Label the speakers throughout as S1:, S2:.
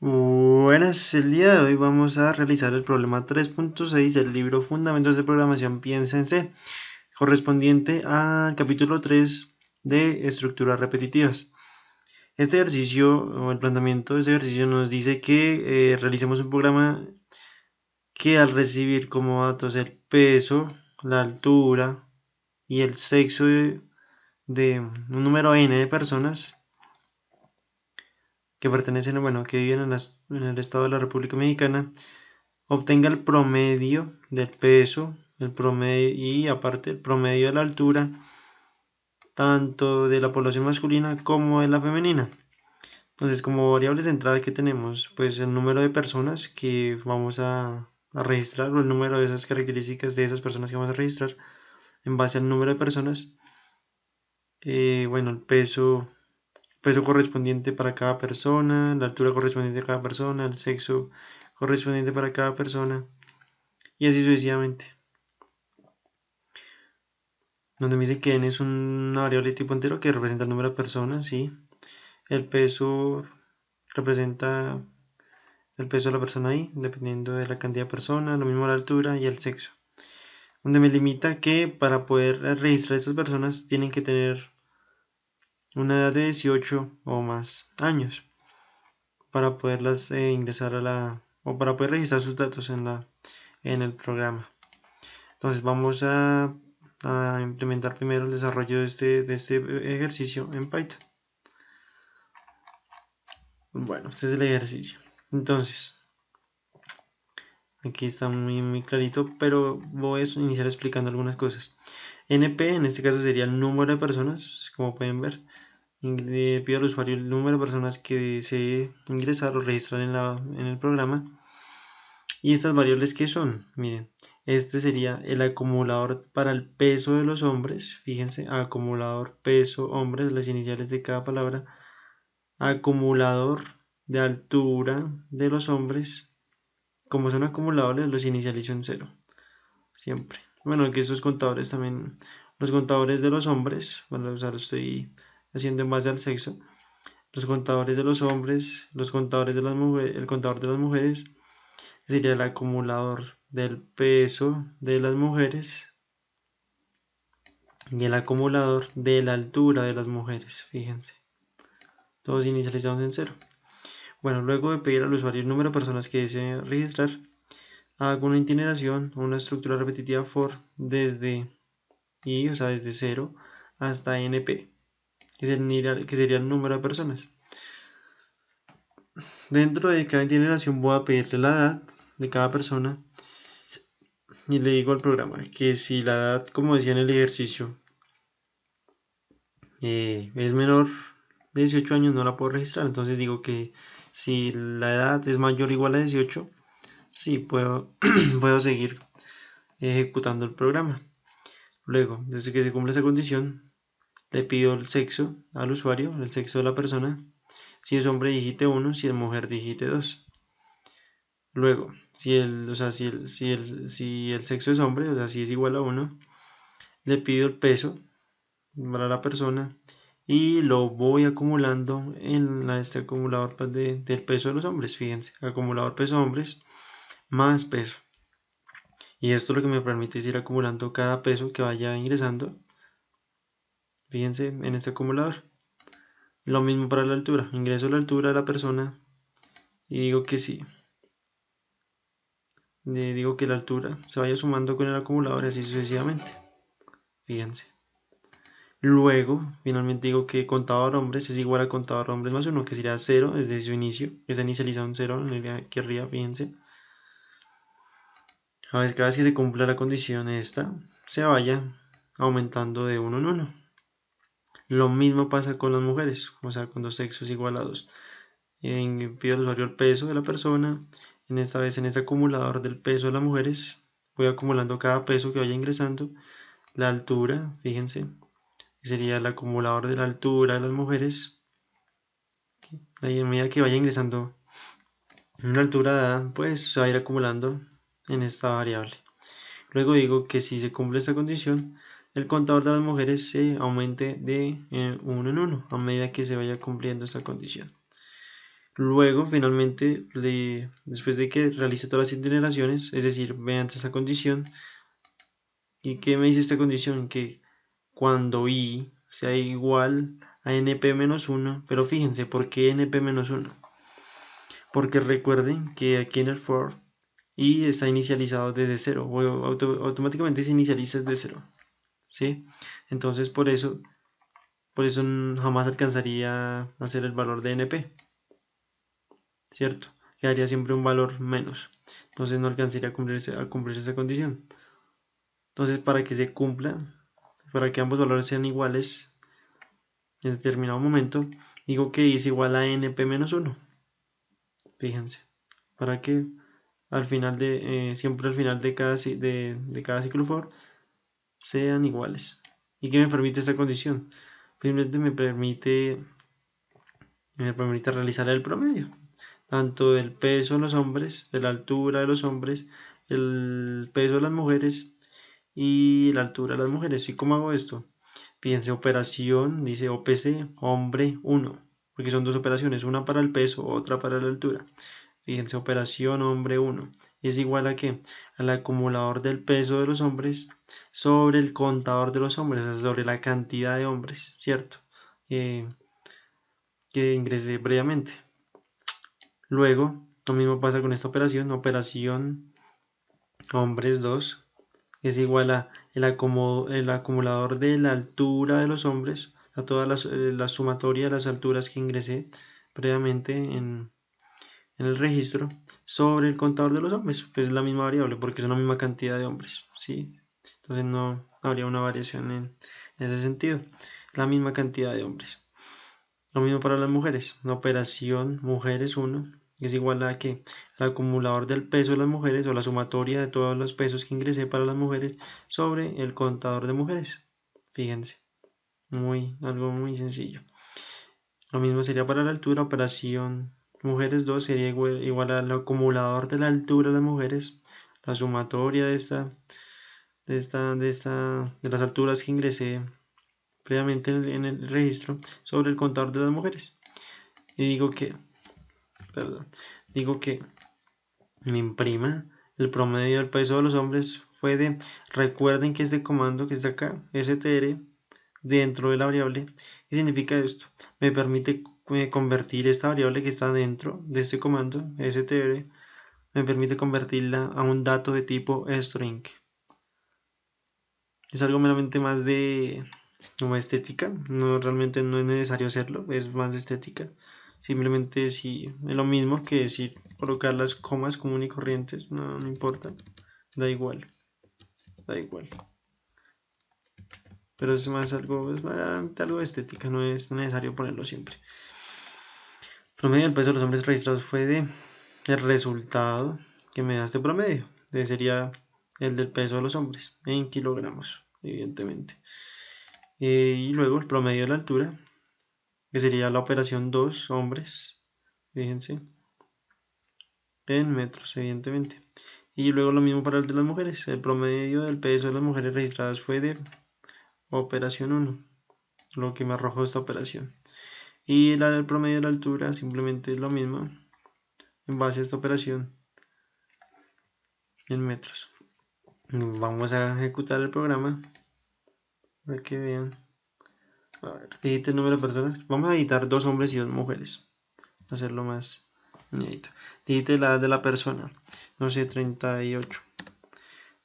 S1: Buenas, el día de hoy vamos a realizar el problema 3.6 del libro Fundamentos de Programación Piensa en C, correspondiente al capítulo 3 de estructuras repetitivas. Este ejercicio o el planteamiento de este ejercicio nos dice que realicemos un programa que al recibir como datos el peso, la altura y el sexo de un número n de personas que pertenecen, que viven en el estado de la República Mexicana, obtenga el promedio del peso, el promedio y aparte el promedio de la altura, tanto de la población masculina como de la femenina. Entonces, como variable de entrada que tenemos, pues el número de personas que vamos a registrar, o el número de esas características de esas personas que vamos a registrar en base al número de personas. El peso correspondiente para cada persona, la altura correspondiente a cada persona, el sexo correspondiente para cada persona, y así sucesivamente. Donde me dice que n es una variable de tipo entero que representa el número de personas, ¿sí? El peso representa el peso de la persona ahí, dependiendo de la cantidad de personas, lo mismo la altura y el sexo. Donde me limita que para poder registrar a estas personas tienen que tener una edad de 18 o más años para poderlas ingresar o para poder registrar sus datos en el programa. Entonces vamos a implementar primero el desarrollo de este ejercicio en Python. Bueno, este es el ejercicio. Entonces, aquí está muy clarito, pero voy a iniciar explicando algunas cosas. NP en este caso sería el número de personas, como pueden ver. Le pido al usuario el número de personas que desee ingresar o registrar en el programa. Y estas variables que son, miren, este sería el acumulador para el peso de los hombres. Fíjense, acumulador peso hombres, las iniciales de cada palabra. Acumulador de altura de los hombres. Como son acumuladores, los inicializo en 0. Siempre. Bueno, que estos contadores también, los contadores de los hombres, bueno, o sea, lo estoy haciendo en base al sexo. Los contadores de los hombres, los contadores de las mujeres, el contador de las mujeres sería el acumulador del peso de las mujeres y el acumulador de la altura de las mujeres. Fíjense, todos inicializados en 0. Bueno, luego de pedir al usuario el número de personas que desee registrar, hago una itineración, una estructura repetitiva for desde 0 hasta np, que sería el número de personas. Dentro de cada itineración voy a pedirle la edad de cada persona y le digo al programa que si la edad, como decía en el ejercicio, es menor de 18 años, no la puedo registrar. Entonces digo que si la edad es mayor o igual a 18, sí puedo, puedo seguir ejecutando el programa. Luego, desde que se cumple esa condición, le pido el sexo al usuario, el sexo de la persona. Si es hombre, digite 1, si es mujer, digite 2. Luego, si el sexo es hombre, o sea, si es igual a 1, le pido el peso para la persona y lo voy acumulando en este acumulador del peso de los hombres. Fíjense, acumulador peso hombres más peso. Y esto lo que me permite es ir acumulando cada peso que vaya ingresando. Fíjense en este acumulador. Lo mismo para la altura. Ingreso la altura de la persona y digo que sí. Digo que la altura se vaya sumando con el acumulador y así sucesivamente. Fíjense. Luego, finalmente digo que contador hombres es igual a contador hombres más 1, que sería 0 desde su inicio. Está inicializado en 0 aquí arriba, fíjense. Cada vez que se cumpla la condición esta, se vaya aumentando de 1 en 1. Lo mismo pasa con las mujeres, o sea, con dos sexos igualados. Pido al usuario el peso de la persona. En esta vez, en este acumulador del peso de las mujeres, voy acumulando cada peso que vaya ingresando. La altura, fíjense, sería el acumulador de la altura de las mujeres. Ahí, a medida que vaya ingresando una altura dada, pues se va a ir acumulando en esta variable. Luego digo que si se cumple esta condición, el contador de las mujeres se aumente de 1 en 1 a medida que se vaya cumpliendo esta condición. Luego, finalmente, después de que realice todas las iteraciones, es decir, mediante esta condición, ¿y qué me dice esta condición? Que cuando i sea igual a np-1, pero fíjense, ¿por qué np-1? Porque recuerden que aquí en el for i está inicializado desde 0, o automáticamente se inicializa desde 0, ¿sí? Entonces por eso jamás alcanzaría a ser el valor de np, ¿cierto? Quedaría siempre un valor menos, entonces no alcanzaría a cumplir esa condición. Entonces para que se cumpla, para que ambos valores sean iguales en determinado momento, digo que i es igual a np-1, fíjense, para que al final siempre al final de cada ciclo for sean iguales. ¿Y qué me permite esta condición? Simplemente me permite realizar el promedio, tanto del peso de los hombres, de la altura de los hombres, el peso de las mujeres y la altura de las mujeres. ¿Y cómo hago esto? Fíjense, operación, dice OPC, hombre 1, porque son dos operaciones, una para el peso, otra para la altura. Fíjense, operación hombre 1 es igual a ¿qué? Al acumulador del peso de los hombres sobre el contador de los hombres, o sea, sobre la cantidad de hombres, ¿cierto? Que ingresé previamente. Luego, lo mismo pasa con esta operación hombres 2 es igual a el acumulador de la altura de los hombres, a toda la sumatoria de las alturas que ingresé previamente en el registro, sobre el contador de los hombres, que es la misma variable porque es una misma cantidad de hombres, ¿sí? Entonces no habría una variación en ese sentido, la misma cantidad de hombres. Lo mismo para las mujeres, la operación mujeres 1 es igual a que el acumulador del peso de las mujeres o la sumatoria de todos los pesos que ingresé para las mujeres sobre el contador de mujeres. Fíjense, algo muy sencillo. Lo mismo sería para la altura, operación mujeres 2 sería igual al acumulador de la altura de las mujeres, la sumatoria de las alturas que ingresé previamente en el registro sobre el contador de las mujeres. Y digo que me imprima el promedio del peso de los hombres recuerden que este comando que está acá, str, dentro de la variable. ¿Qué significa esto? Me permite convertir esta variable que está dentro de este comando, str, me permite convertirla a un dato de tipo string. Es algo meramente más de como estética, realmente no es necesario hacerlo, es más de estética. Simplemente si es lo mismo que decir colocar las comas comunes y corrientes, no importa, da igual, da igual. Pero es más algo de estética, no es necesario ponerlo siempre. Promedio del peso de los hombres registrados fue el resultado que me da este promedio. Sería el del peso de los hombres en kilogramos, evidentemente. Y luego el promedio de la altura, que sería la operación 2 hombres, fíjense, en metros, evidentemente. Y luego lo mismo para el de las mujeres. El promedio del peso de las mujeres registradas fue de operación 1, lo que me arrojó esta operación. Y el promedio de la altura simplemente es lo mismo en base a esta operación en metros. Vamos a ejecutar el programa para que vean. A ver, digite el número de personas. Vamos a editar 2 hombres y 2 mujeres. Hacerlo más inédito. Digite la edad de la persona. No sé, 38.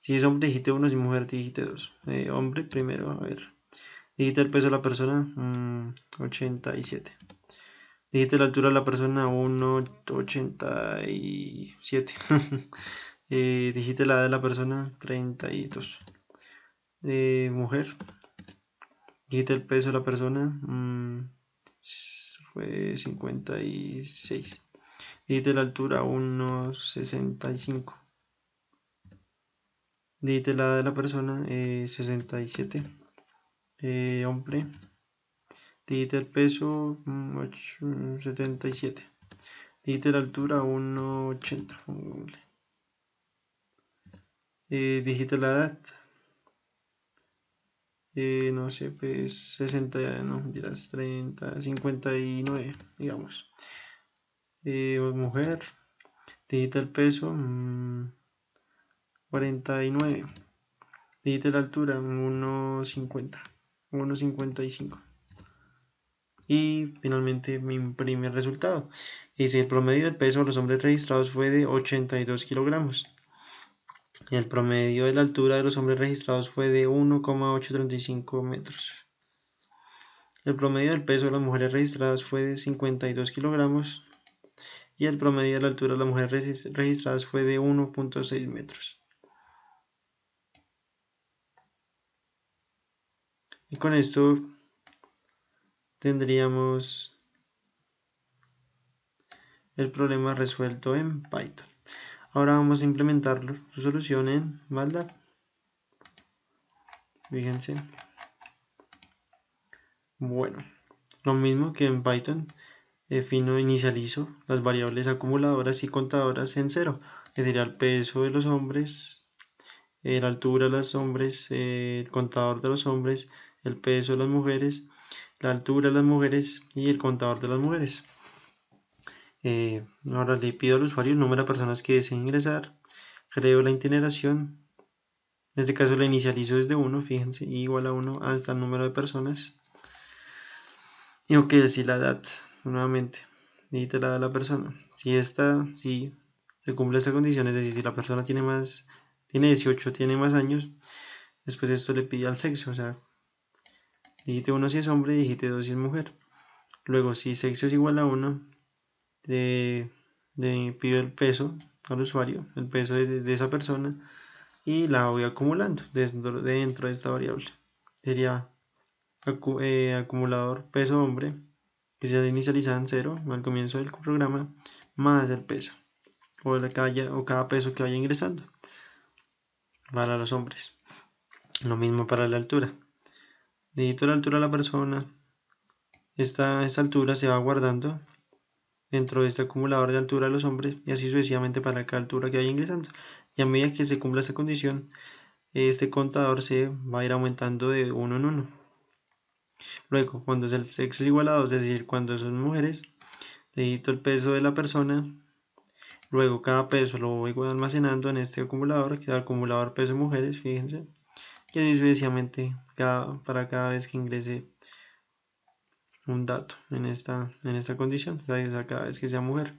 S1: Si es hombre, digite 1. Si es mujer, digite 2. Hombre primero, a ver. Digite el peso de la persona. 87. Digite la altura de la persona. 1,87. Digite la edad de la persona. 32. Mujer. Digite el peso de la persona. Fue 56. Digite la altura 1,65. Digite la edad de la persona 67. Hombre. Digite el peso 77. Digite la altura 1,80. Digite la edad. No sé, pues 60, no, dirás 30, 59, digamos. mujer, digita el peso, 49, digita la altura, 1,50, 1,55. Y finalmente me imprime el resultado. Dice, el promedio del peso de los hombres registrados fue de 82 kilogramos. El promedio de la altura de los hombres registrados fue de 1,835 metros. El promedio del peso de las mujeres registradas fue de 52 kilogramos. Y el promedio de la altura de las mujeres registradas fue de 1,6 metros. Y con esto tendríamos el problema resuelto en Python. Ahora vamos a implementar su solución en MATLAB. Fíjense. Bueno, lo mismo que en Python, defino, inicializo las variables acumuladoras y contadoras en 0, que sería el peso de los hombres, la altura de los hombres, el contador de los hombres, el peso de las mujeres, la altura de las mujeres y el contador de las mujeres. Ahora le pido al usuario el número de personas que deseen ingresar, creo la itineración, en este caso la inicializo desde 1, fíjense, igual a 1 hasta el número de personas. Y ok, decir la edad, nuevamente, digita la edad de la persona. Si se cumple esta condición, es decir, si la persona tiene 18, tiene más años, después esto le pide al sexo, o sea, digite 1 si es hombre, digite 2 si es mujer. Luego, si sexo es igual a 1, pido el peso al usuario, el peso de esa persona, y la voy acumulando dentro de esta variable. Sería acumulador peso hombre, que se inicializa en 0 al comienzo del programa, más el peso, o cada peso que vaya ingresando para los hombres. Lo mismo para la altura. Digito la altura de la persona. Esta altura se va guardando dentro de este acumulador de altura de los hombres y así sucesivamente para cada altura que vaya ingresando. Y a medida que se cumpla esta condición, este contador se va a ir aumentando de 1 en 1. Luego, cuando el sexo es igual a 2, es decir, cuando son mujeres, digito el peso de la persona. Luego cada peso lo voy almacenando en este acumulador, que es el acumulador peso de mujeres, fíjense. Y así sucesivamente para cada vez que ingrese un dato en esta condición, o sea, cada vez que sea mujer.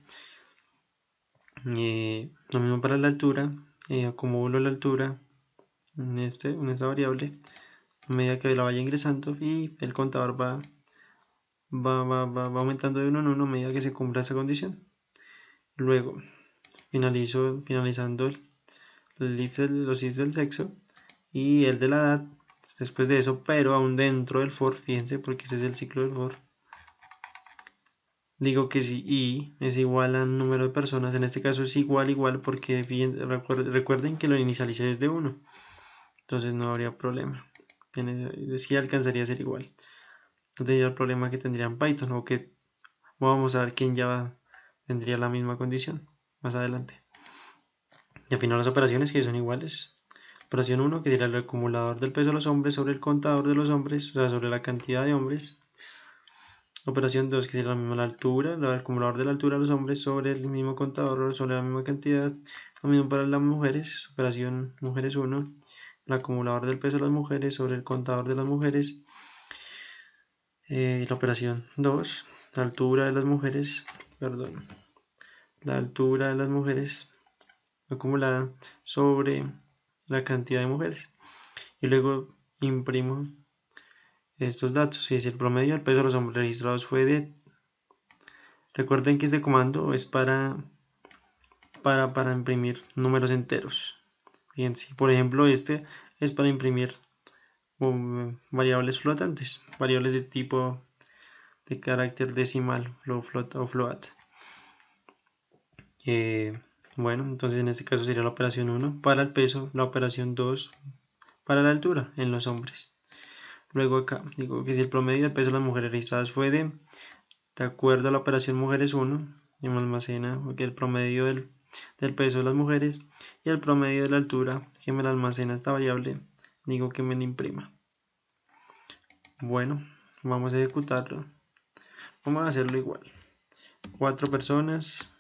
S1: Lo mismo para la altura, acumulo la altura en esta variable a medida que la vaya ingresando y el contador va aumentando de 1 en 1 a medida que se cumpla esa condición. Luego finalizando los ifs del sexo y el de la edad después de eso, pero aún dentro del for, fíjense, porque ese es el ciclo del for. Digo que si i es igual al número de personas, en este caso es igual porque recuerden que lo inicialicé desde 1, entonces no habría problema, sí alcanzaría a ser igual, no tendría el problema que tendría en Python, o que vamos a ver quién ya tendría la misma condición más adelante. Y al final las operaciones que son iguales. Operación 1, que sería el acumulador del peso de los hombres sobre el contador de los hombres, o sea, sobre la cantidad de hombres. Operación 2, que sería la misma altura, el acumulador de la altura de los hombres sobre el mismo contador, sobre la misma cantidad. Lo mismo para las mujeres. Operación mujeres 1, el acumulador del peso de las mujeres sobre el contador de las mujeres. La operación 2, la altura de las mujeres, la altura de las mujeres acumulada sobre la cantidad de mujeres. Y luego imprimo estos datos. Si el promedio del peso de los hombres registrados fue de... Recuerden que este comando es para imprimir números enteros. Fíjense, por ejemplo, este es para imprimir variables flotantes, variables de tipo de carácter decimal o float. Bueno, entonces en este caso sería la operación 1 para el peso, la operación 2 para la altura en los hombres. Luego acá digo que si el promedio del peso de las mujeres registradas fue de acuerdo a la operación mujeres 1, y me almacena el promedio del peso de las mujeres y el promedio de la altura que me la almacena esta variable, digo que me la imprima. Bueno, vamos a ejecutarlo. Vamos a hacerlo igual. 4 personas.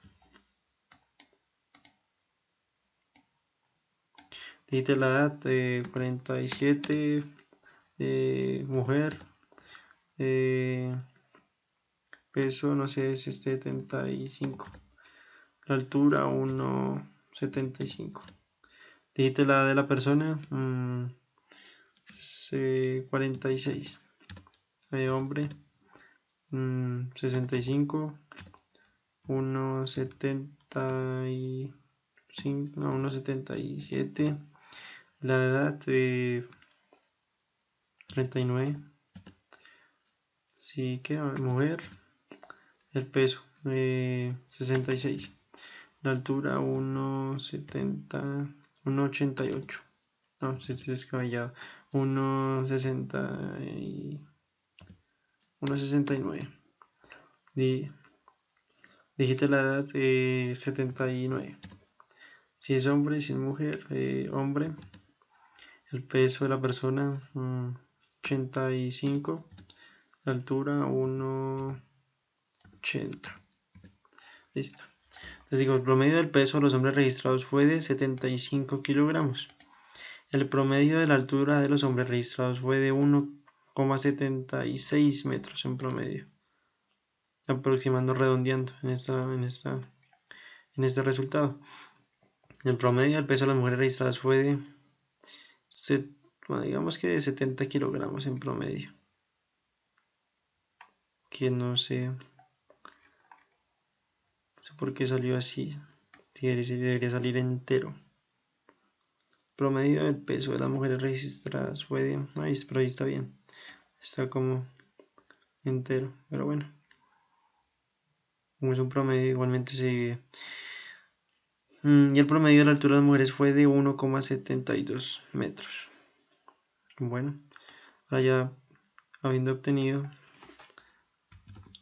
S1: Digite la edad de 47, mujer, peso, no sé si es 75, la altura 1,75. Digite la edad de la persona, 46, hombre, 65, 1,75, no, 1,77, la edad 39, sí que mujer, el peso 66, la altura 1,70, 1,88, no, se descabellado, 1,69. Digite la edad 79. Si es hombre, si es mujer, hombre. El peso de la persona 85. La altura 1,80. Listo. Les digo, el promedio del peso de los hombres registrados fue de 75 kilogramos. El promedio de la altura de los hombres registrados fue de 1,76 metros en promedio. Aproximando, redondeando en este resultado. El promedio del peso de las mujeres registradas fue de, digamos que de 70 kilogramos en promedio. Que no sé por qué salió así. Debería salir entero. Promedio del peso de las mujeres registradas fue de, pero ahí está bien. Está como entero, pero bueno. Como es un promedio, igualmente se divide. Y el promedio de la altura de las mujeres fue de 1,72 metros. Bueno, ahora ya habiendo obtenido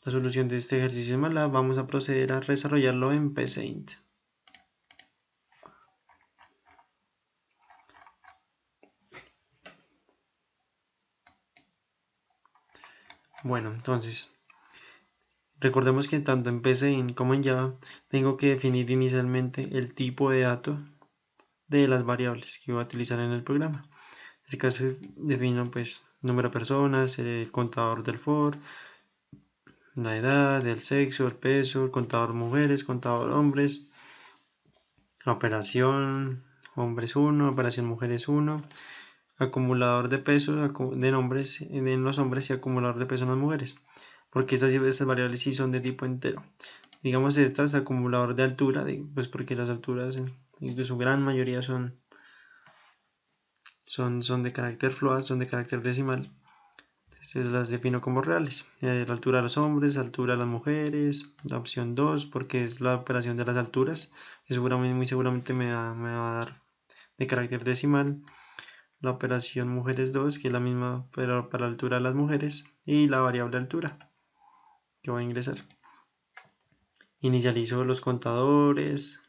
S1: la solución de este ejercicio de MATLAB, vamos a proceder a desarrollarlo en PCInt. Bueno, entonces, recordemos que tanto en PCInt como en Java tengo que definir inicialmente el tipo de dato de las variables que voy a utilizar en el programa. En este caso defino pues número de personas, el contador del for, la edad, el sexo, el peso, el contador mujeres, contador hombres, la operación hombres 1, operación mujeres 1, acumulador de peso de nombres en los hombres y acumulador de peso en las mujeres, porque estas variables sí son de tipo entero. Digamos estas, acumulador de altura, pues porque las alturas en su gran mayoría son de carácter float, son de carácter decimal. Entonces las defino como reales. La altura de los hombres, la altura de las mujeres, la opción 2, porque es la operación de las alturas, que muy seguramente me va a dar de carácter decimal. La operación mujeres 2, que es la misma pero para la altura de las mujeres, y la variable altura que voy a ingresar. Inicializo los contadores,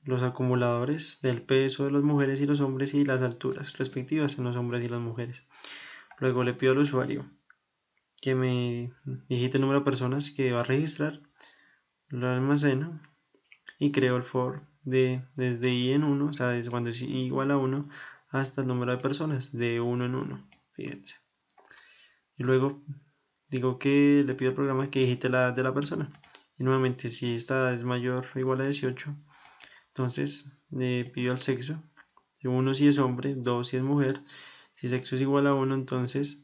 S1: los acumuladores del peso de las mujeres y los hombres y las alturas respectivas en los hombres y las mujeres. Luego le pido al usuario que me digite el número de personas que va a registrar, lo almaceno y creo el for desde i en 1, o sea, desde cuando es i igual a 1 hasta el número de personas, de 1 en 1, fíjense. Y luego digo que le pido al programa que digite la edad de la persona. Y nuevamente, si esta edad es mayor o igual a 18, entonces le pido el sexo. 1 si es hombre, 2 si es mujer. Si sexo es igual a 1, entonces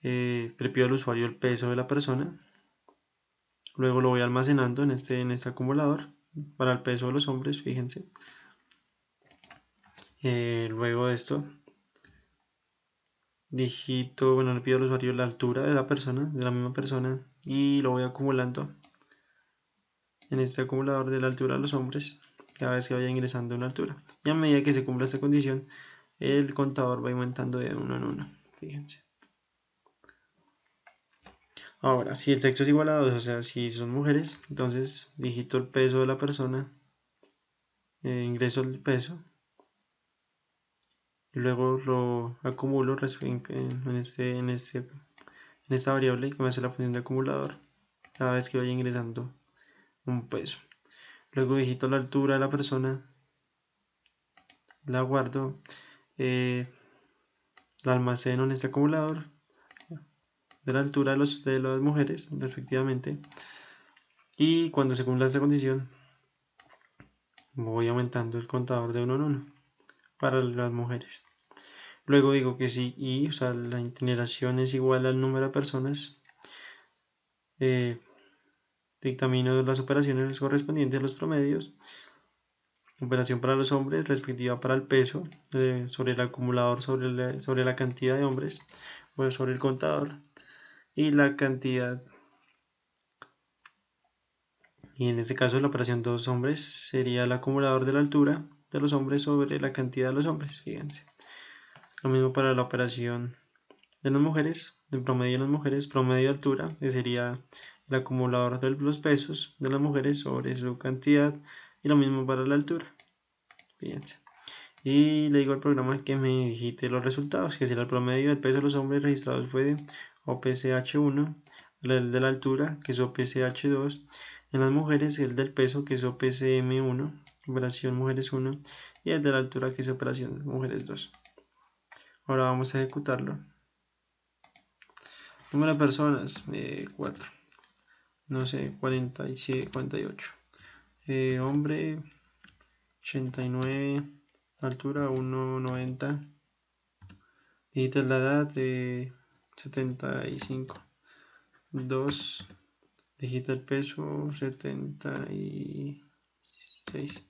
S1: le pido al usuario el peso de la persona. Luego lo voy almacenando en este acumulador para el peso de los hombres, fíjense. Luego de esto, le pido al usuario la altura de la persona, de la misma persona, y lo voy acumulando en este acumulador de la altura de los hombres cada vez que vaya ingresando una altura. Y a medida que se cumpla esta condición, el contador va aumentando de 1 en 1, fíjense. Ahora, si el sexo es igual a 2, o sea, si son mujeres, entonces digito el peso de la persona, ingreso el peso, y luego lo acumulo en esta variable que me hace la función de acumulador cada vez que vaya ingresando un peso. Luego digito la altura de la persona, la guardo, la almaceno en este acumulador de la altura de las mujeres respectivamente, y cuando se cumpla esta condición voy aumentando el contador de 1 en 1 para las mujeres. Luego digo que si y, o sea, la generación es igual al número de personas, dictamino las operaciones correspondientes a los promedios. Operación para los hombres, respectiva para el peso, sobre el acumulador, sobre la cantidad de hombres, o sobre el contador, y la cantidad. Y en este caso la operación dos hombres sería el acumulador de la altura de los hombres sobre la cantidad de los hombres, fíjense. Lo mismo para la operación de las mujeres, del promedio de las mujeres, promedio de altura, que sería el acumulador de los pesos de las mujeres sobre su cantidad, y lo mismo para la altura, fíjense. Y le digo al programa que me digite los resultados, que si el promedio del peso de los hombres registrados fue de OPCH1, el de la altura, que es OPCH2, en las mujeres el del peso, que es OPCM1, operación mujeres 1, y el de la altura, que es operación mujeres 2. Ahora vamos a ejecutarlo. Número de personas, 4, no sé, 47, 48. Hombre, 89, altura 1,90. Digita la edad de 75. 2. Digita el peso 76.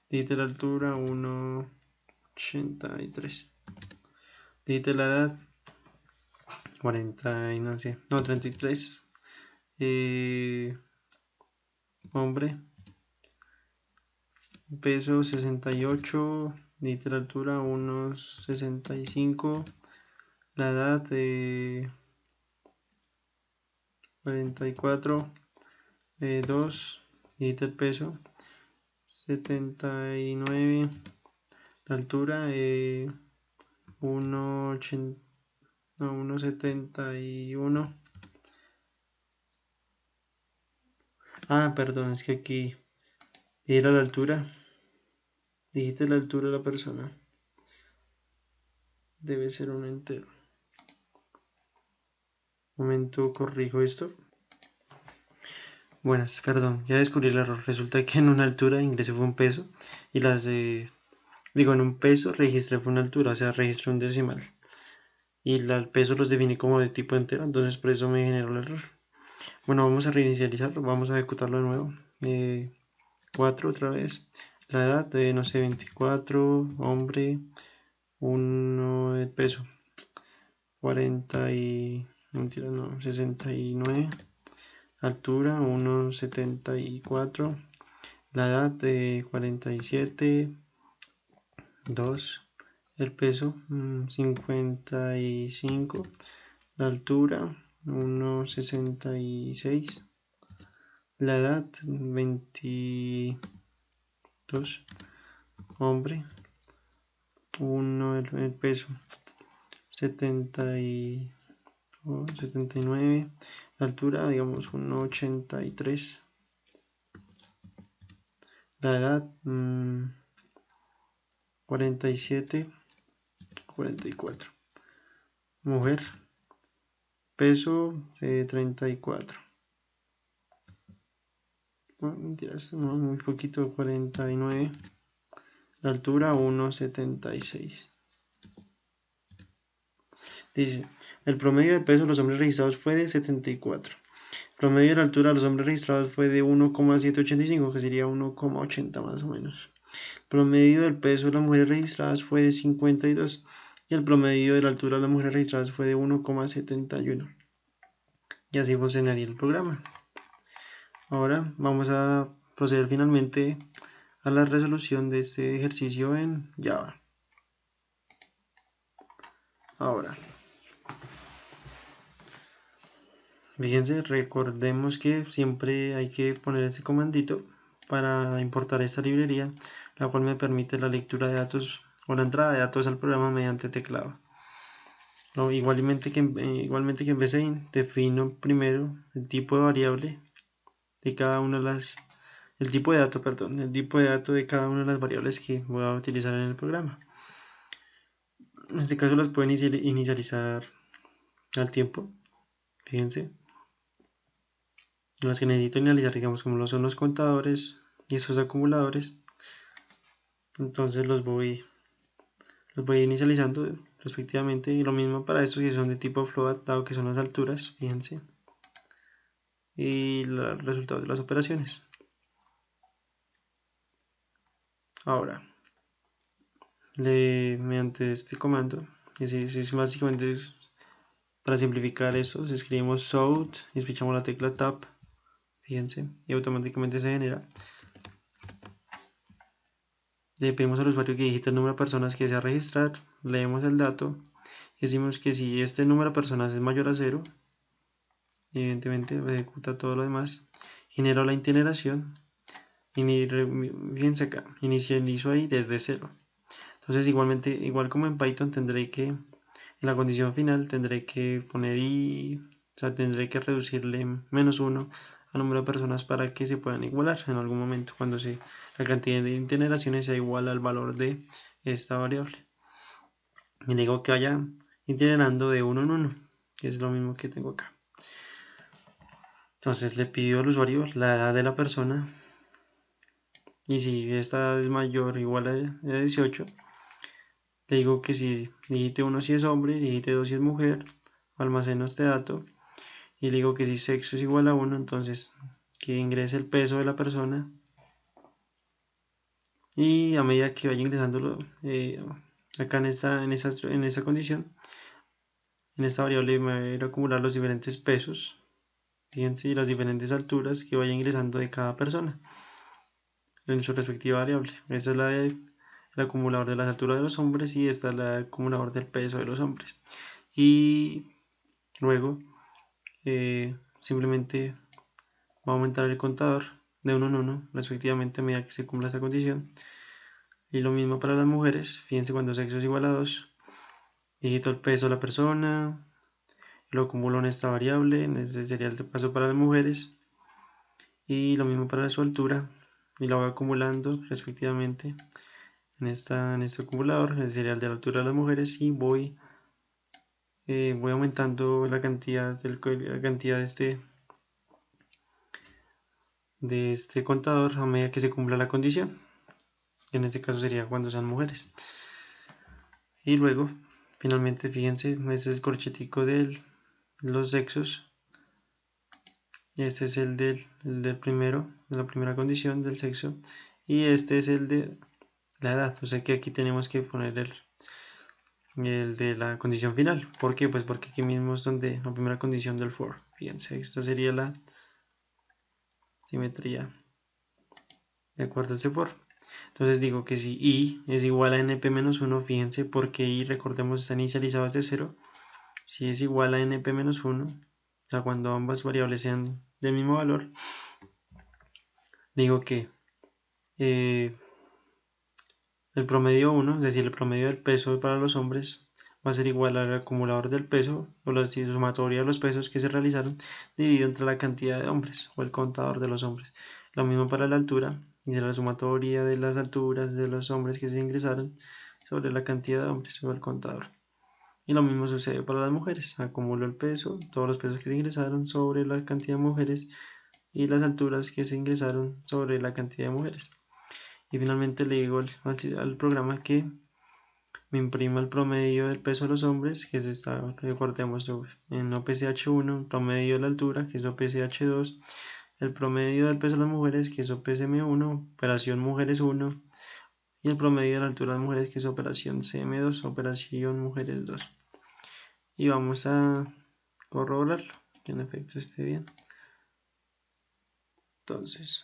S1: Digita la altura 1,83. Digita la edad 40 y no sé, no, 33. Hombre, peso 68. Digita la altura 1,65. La edad de 44, 2, digita el peso 79, la altura 1,71. Perdón, es que aquí era la altura. Digite la altura de la persona. Debe ser un entero. Un momento, corrijo esto. Buenas, perdón, ya descubrí el error. Resulta que en una altura ingresé fue un peso y en un peso registré fue una altura, o sea, registré un decimal. Y el peso los definí como de tipo entero, entonces por eso me generó el error. Bueno, vamos a reinicializarlo, vamos a ejecutarlo de nuevo. 4 otra vez. La edad de, no sé, 24, hombre, 1 de peso. 40 y... mentira, no, 69. Altura 1,74. La edad de 47. 2. El peso 55. La altura 1,66. La edad 22. Hombre 1. El peso 79. La altura digamos 1,83. La edad 47, 44. Mujer, peso 34. No, mentiras, no, muy poquito, 49. La altura 1,76. Dice, el promedio de peso de los hombres registrados fue de 74. El promedio de la altura de los hombres registrados fue de 1,785, que sería 1,80 más o menos. El promedio del peso de las mujeres registradas fue de 52 y el promedio de la altura de las mujeres registradas fue de 1,71. Y así funcionaría el programa. Ahora vamos a proceder finalmente a la resolución de este ejercicio en Java. Ahora, fíjense, recordemos que siempre hay que poner ese comandito para importar esta librería, la cual me permite la lectura de datos o la entrada de datos al programa mediante teclado. Igualmente que en BCin defino primero el tipo de variable de cada una de las el tipo de dato, perdón, el tipo de dato de cada una de las variables que voy a utilizar en el programa. En este caso las puedo inicializar al tiempo, fíjense. Las que necesito inicializar, digamos, como lo son los contadores y esos acumuladores. Entonces los voy inicializando respectivamente, y lo mismo para estos que son de tipo float, dado que son las alturas, fíjense, y los resultados de las operaciones. Ahora, mediante este comando, que es básicamente para simplificar esto, escribimos south y espichamos la tecla tab, fíjense, y automáticamente se genera. Le pedimos al usuario que digite el número de personas que desea registrar, leemos el dato, y decimos que si este número de personas es mayor a 0, evidentemente ejecuta todo lo demás, genera la itineración, fíjense acá, inicializo ahí desde 0. Entonces igualmente, igual como en Python, tendré que, en la condición final, tendré que poner o sea, tendré que reducirle -1 al número de personas para que se puedan igualar en algún momento, cuando la cantidad de itineraciones sea igual al valor de esta variable. Y le digo que vaya itinerando de 1 en 1, que es lo mismo que tengo acá. Entonces le pido al usuario la edad de la persona, y si esta edad es mayor o igual a 18, le digo que si digite 1 si es hombre, digite 2 si es mujer, almaceno este dato, y le digo que si sexo es igual a 1, entonces que ingrese el peso de la persona, y a medida que vaya ingresándolo acá en esa condición, en esta variable me va a ir a acumular los diferentes pesos, fíjense, y las diferentes alturas que vaya ingresando de cada persona en su respectiva variable. Esa es el acumulador de las alturas de los hombres, y esta es la acumulador del peso de los hombres. Y luego simplemente va a aumentar el contador de 1 en 1 respectivamente a medida que se cumpla esta condición. Y lo mismo para las mujeres, fíjense, cuando sexo es igual a 2, digito el peso de la persona, lo acumulo en esta variable, ese sería el paso para las mujeres, y lo mismo para su altura, y la voy acumulando respectivamente en este acumulador, el serial de la altura de las mujeres, y voy aumentando la cantidad de este contador a medida que se cumpla la condición, que en este caso sería cuando sean mujeres. Y luego, finalmente, fíjense, este es el corchetico de los sexos. Este es el del primero, de la primera condición del sexo, y este es el de la edad. O sea que aquí tenemos que poner el de la condición final. ¿Por qué? Pues porque aquí mismo es donde la primera condición del for. Fíjense, esta sería la simetría de acuerdo a este for. Entonces digo que si i es igual a np-1, fíjense, porque i, recordemos, está inicializado desde 0. Si es igual a np-1, o sea, cuando ambas variables sean del mismo valor, digo que el promedio 1, es decir, el promedio del peso para los hombres, va a ser igual al acumulador del peso, o la sumatoria de los pesos que se realizaron, dividido entre la cantidad de hombres, o el contador de los hombres. Lo mismo para la altura, y será la sumatoria de las alturas de los hombres que se ingresaron sobre la cantidad de hombres, o el contador. Y lo mismo sucede para las mujeres. Acumulo el peso, todos los pesos que se ingresaron sobre la cantidad de mujeres, y las alturas que se ingresaron sobre la cantidad de mujeres. Y finalmente le digo al programa que me imprima el promedio del peso de los hombres, que recordemos, en OPCH1, promedio de la altura, que es OPCH2, el promedio del peso de las mujeres, que es OPCM1, operación mujeres 1, y el promedio de la altura de las mujeres, que es operación CM2, operación mujeres 2. Y vamos a corroborarlo, que en efecto esté bien. Entonces,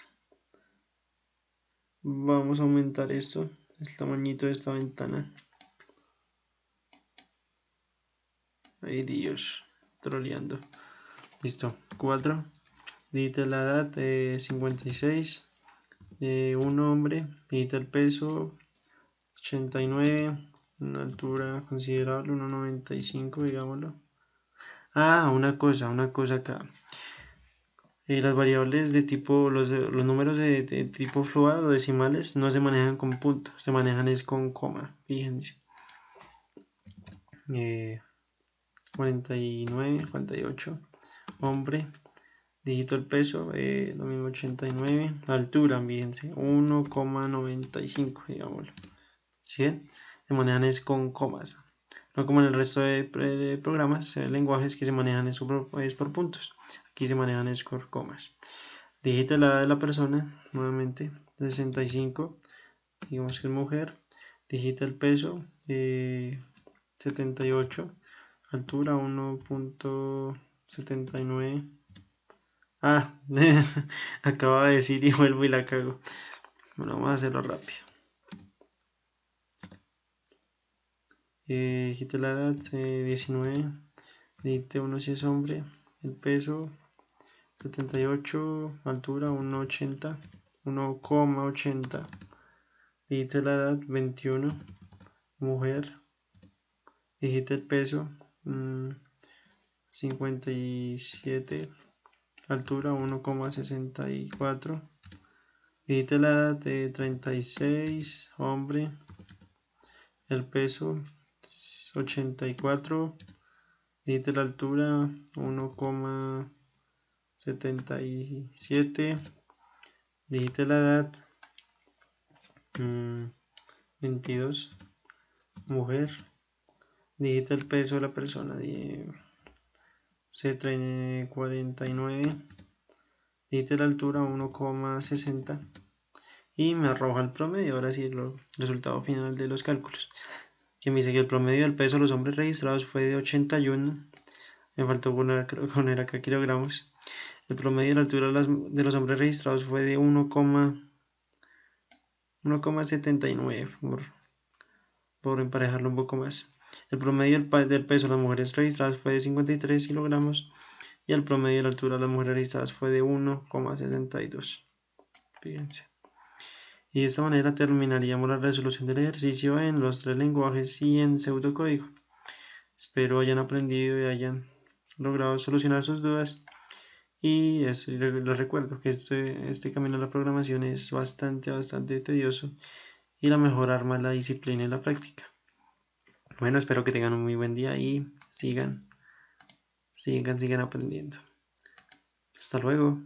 S1: vamos a aumentar esto, el tamañito de esta ventana. Ay Dios, troleando. Listo, 4. Digita la edad, 56. Un hombre, digita el peso, 89. Una altura considerable, 1,95, digámoslo. Ah, una cosa acá. Las variables de tipo, los números de tipo float o decimales no se manejan con puntos, se manejan es con coma, fíjense. 49, 48, hombre, dígito el peso, lo mismo 89, altura, fíjense, 1,95, digámoslo, ¿sí? Se manejan es con comas, no como en el resto de programas, lenguajes que se manejan es por puntos, aquí se manejan es por comas. Digita la edad de la persona, nuevamente, 65, digamos que es mujer, digita el peso, 78, altura 1,79. Ah, acabo de decir y vuelvo y la cago. Bueno, vamos a hacerlo rápido. Digite la edad, 19, digite uno si es hombre, el peso 78, altura 1,80, 1,80. Digite la edad, 21, mujer. Digite el peso, 57, altura 1,64. Digite la edad, 36, hombre. El peso, 84. Digite la altura, 1,77. Digite la edad, 22, mujer. Digita el peso de la persona, 49. Digita la altura, 1,60. Y me arroja el promedio. Ahora sí, el resultado final de los cálculos. Que me dice que el promedio del peso de los hombres registrados fue de 81. Me faltó poner acá kilogramos. El promedio de la altura de los hombres registrados fue de 1,79 por emparejarlo un poco más. El promedio del peso de las mujeres registradas fue de 53 kilogramos y el promedio de la altura de las mujeres registradas fue de 1,62. Fíjense. Y de esta manera terminaríamos la resolución del ejercicio en los 3 lenguajes y en pseudocódigo. Espero hayan aprendido y hayan logrado solucionar sus dudas. Y les recuerdo que este camino a la programación es bastante tedioso y la mejor arma es la disciplina y la práctica. Bueno, espero que tengan un muy buen día y sigan aprendiendo. Hasta luego.